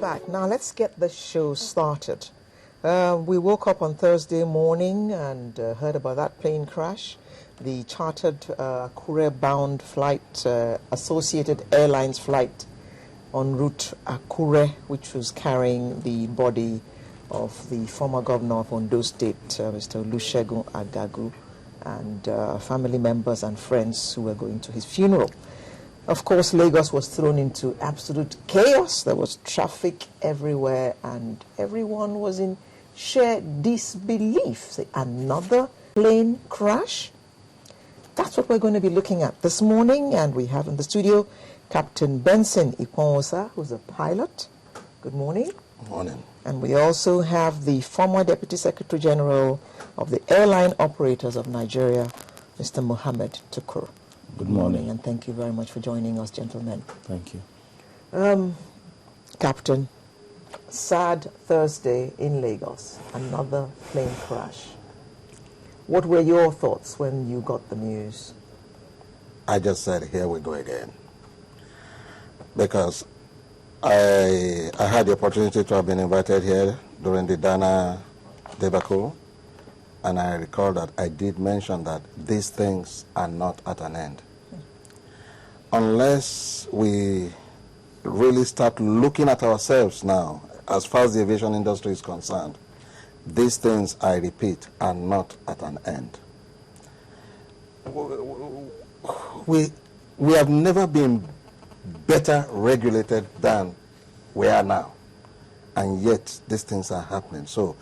back. Now let's get the show started. We woke up on Thursday morning and heard about that plane crash. The chartered Akure-bound flight, Associated Airlines flight en route Akure, which was carrying the body of the former governor of Ondo State, Mr. Olusegun Agagu, and family members and friends who were going to his funeral. Of course, Lagos was thrown into absolute chaos. There was traffic everywhere, and everyone was in sheer disbelief. Say, another plane crash? That's what we're going to be looking at this morning, and we have in the studio Captain Benson Iponwosa, who's a pilot. Good morning. Good morning. And we also have the former Deputy Secretary General of the Airline Operators of Nigeria, Mr. Mohammed Tukur. Good morning. And thank you very much for joining us, gentlemen. Thank you. Captain, sad Thursday in Lagos, another plane crash. What were your thoughts when you got the news? I just said, here we go again. Because I had the opportunity to have been invited here during the Dana debacle, and I recall that I did mention that these things are not at an end. Unless we really start looking at ourselves now, as far as the aviation industry is concerned, these things, I repeat, are not at an end. We have never been better regulated than we are now, and yet these things are happening. So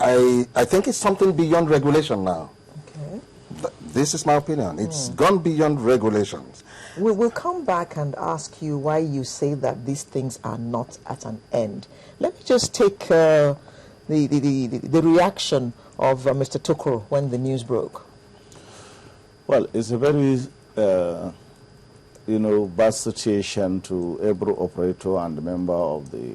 I think it's something beyond regulation now. Okay. This is my opinion. It's gone beyond regulations. We'll come back and ask you why you say that these things are not at an end. Let me just take the reaction of Mr. Tukur when the news broke. Well, it's a very, bad situation to every operator and member of the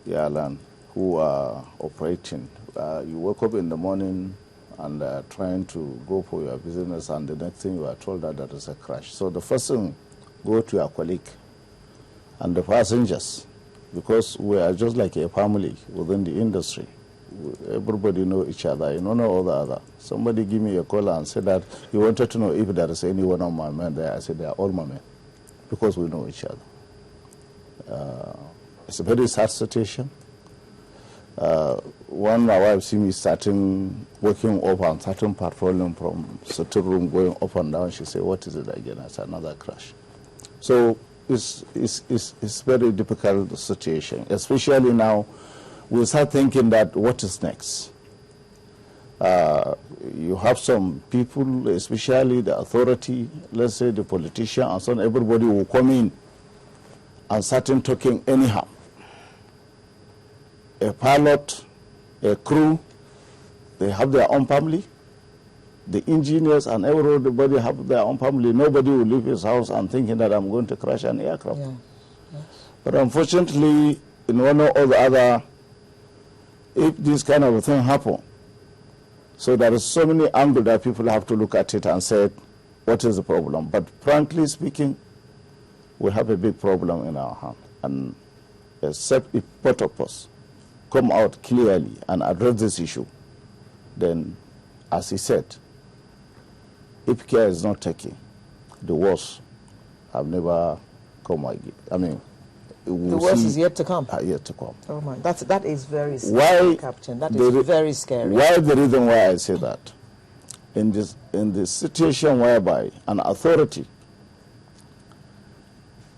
airline who are operating. You wake up in the morning and trying to go for your business, and the next thing you are told that there is a crash. So the first thing, go to your colleague and the passengers, because we are just like a family within the industry. Everybody know each other, you don't know all the other. Somebody give me a call and said that he wanted to know if there is any one of my men there. I said they are all my men, because we know each other. It's a very sad situation. When my wife see me starting working up and starting patrolling from certain room going up and down, she said, "What is it again?" I said, "Another crash." So it's very difficult situation, especially now. We start thinking that what is next? You have some people, especially the authority, let's say the politician and so on, everybody will come in and start talking anyhow. A pilot, a crew, they have their own family. The engineers and everybody have their own family. Nobody will leave his house and thinking that I'm going to crash an aircraft. Yeah. Yes. But unfortunately, in one or the other, if this kind of a thing happen, so there is so many angles that people have to look at it and say, what is the problem? But frankly speaking, we have a big problem in our hand. And except if both of us come out clearly and address this issue, then, as he said, if care is not taken, the worst have never come again. I mean, the worst is yet to come. Yet to come. Oh my, that is very scary, Captain. That is very scary. Why the reason why I say that? In this situation whereby an authority,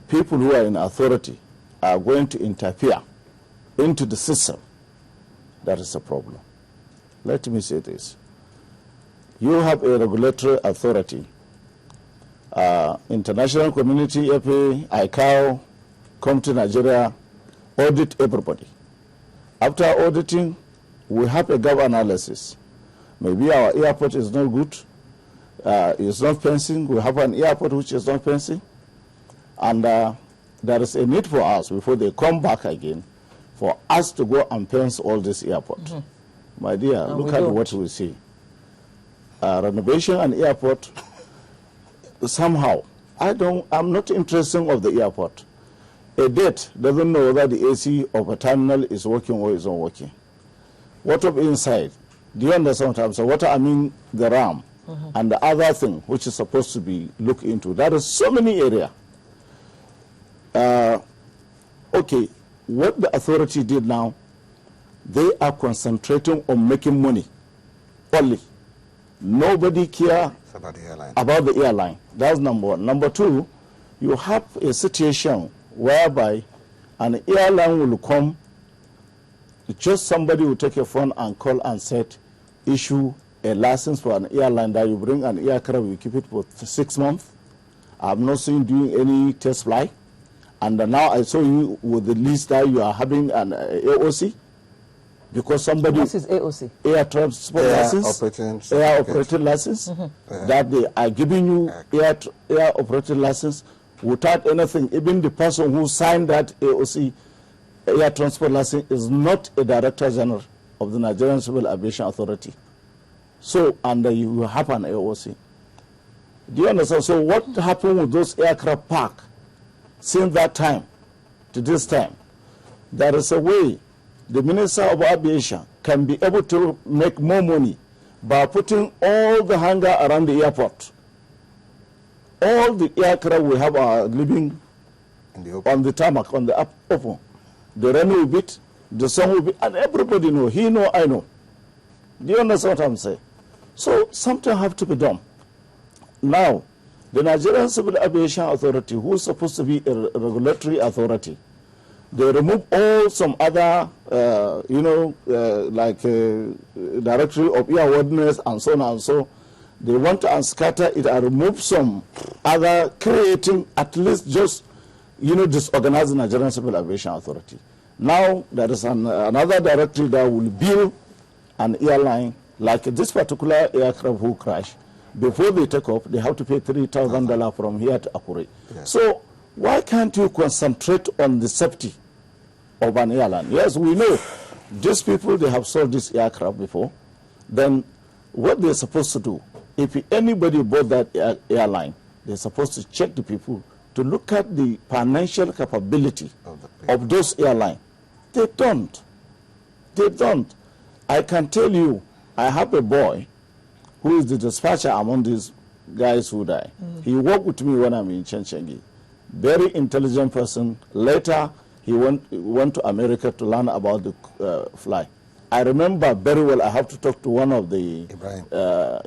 people who are in authority are going to interfere into the system, that is a problem. Let me say this. You have a regulatory authority, international community, FA, ICAO, come to Nigeria, audit everybody. After auditing, we have a gap analysis. Maybe our airport is not good, it's not fencing. We have an airport which is not fencing. And there is a need for us, before they come back again, for us to go and fence all this airport. My dear, look at what we see. Renovation and airport, somehow, I'm not interested of the airport. A date doesn't know whether the AC of a terminal is working or is not working. What of inside? Do you understand what I'm saying? What I mean, the RAM and the other thing which is supposed to be looked into. There are so many areas. Okay, what the authority did now, they are concentrating on making money only. Nobody care about the airline. About the airline. That's number one. Number two, you have a situation whereby an airline will come, just somebody will take a phone and call and said, issue a license for an airline that you bring an aircraft, you keep it for 6 months. I have not seen doing any test flight. And now I saw you with the list that you are having an AOC. Because somebody... What is AOC? Air transport license. Air operating license. That they are giving you air operating license without anything. Even the person who signed that AOC, air transport license, is not a Director General of the Nigerian Civil Aviation Authority. So, and you have an AOC. Do you understand? So what happened with those aircraft park since that time to this time? There is a way the Minister of Aviation can be able to make more money by putting all the hangar around the airport. All the aircraft we have are living on the tarmac, on the open. The rain will beat, the sun will beat, and everybody know. He know, I know. Do you understand what I'm saying? So something have to be done. Now, the Nigerian Civil Aviation Authority, who is supposed to be a regulatory authority, they remove all some other, like Directory of Airworthiness and so on and so. They want to unscatter it and remove some other, creating at least just, disorganize the Nigerian Civil Aviation Authority. Now there is another directory that will build an airline, like this particular aircraft who crashed. Before they take off, they have to pay $3,000 from here to Akure. Yeah. So why can't you concentrate on the safety of an airline? Yes, we know these people, they have sold this aircraft before. Then what they're supposed to do, if anybody bought that airline, they're supposed to check the people to look at the financial capability of those airlines. They don't. They don't. I can tell you, I have a boy who is the dispatcher among these guys who die. He worked with me when I'm in Chenchengi. Very intelligent person. Later, he went to America to learn about the fly. I remember very well, I have to talk to one of the...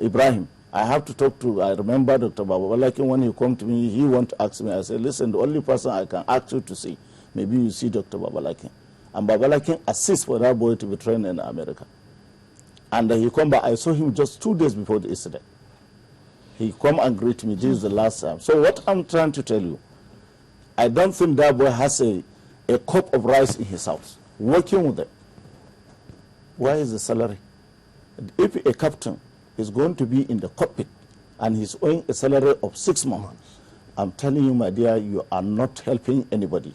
Ibrahim. I have to talk to, I remember Dr. Babalakin, when he come to me, he want to ask me, I said, listen, the only person I can ask you to see, maybe you see Dr. Babalakin. And Babalakin assists for that boy to be trained in America. And he come back, I saw him just 2 days before the incident. He come and greet me, this is the last time. So what I'm trying to tell you, I don't think that boy has a cup of rice in his house, working with them. Where is the salary? If a captain is going to be in the cockpit and he's owing a salary of 6 months, I'm telling you, my dear, you are not helping anybody.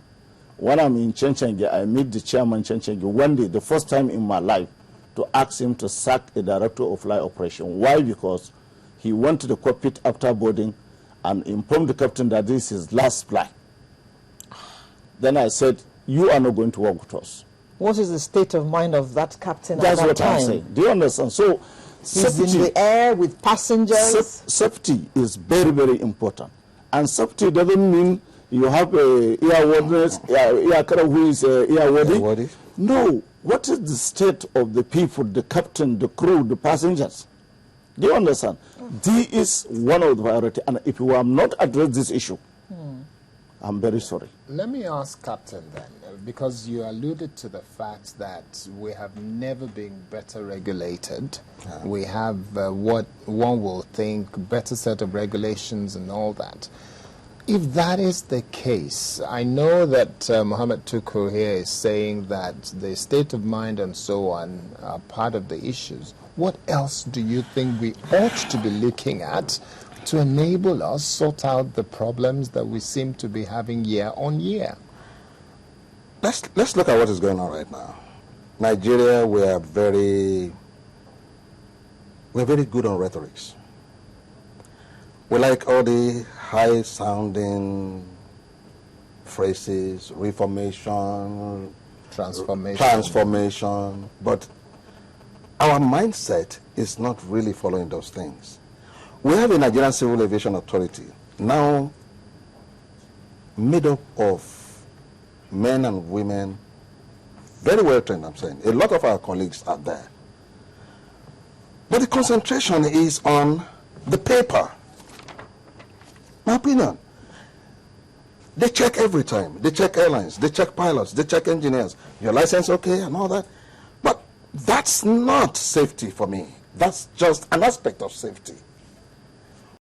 When I'm in Chenchengi, I meet the chairman Chenchengi one day, the first time in my life, to ask him to sack a director of flight operation. Why? Because he went to the cockpit after boarding and informed the captain that this is his last flight. Then I said, you are not going to work with us. What is the state of mind of that captain That's at that what time? I'm saying. Do you understand? So, he's in the air with passengers. Safety is very, very important. And safety doesn't mean you have a airworthiness, aircraft who is airworthy. No. What is the state of the people, the captain, the crew, the passengers? Do you understand? This is one of the priorities. And if you have not addressed this issue, I'm very sorry. Let me ask Captain then, because you alluded to the fact that we have never been better regulated. Yeah. We have what one will think, better set of regulations and all that. If that is the case, I know that Mohammed Tukur here is saying that the state of mind and so on are part of the issues. What else do you think we ought to be looking at to enable us sort out the problems that we seem to be having year on year? Let's look at what is going on right now. Nigeria, we're very good on rhetorics. We like all the high-sounding phrases, reformation, transformation. But our mindset is not really following those things. We have a Nigerian Civil Aviation Authority now made up of men and women, very well trained, I'm saying. A lot of our colleagues are there. But the concentration is on the paper. My opinion. They check every time. They check airlines, they check pilots, they check engineers. Your license okay and all that. But that's not safety for me. That's just an aspect of safety.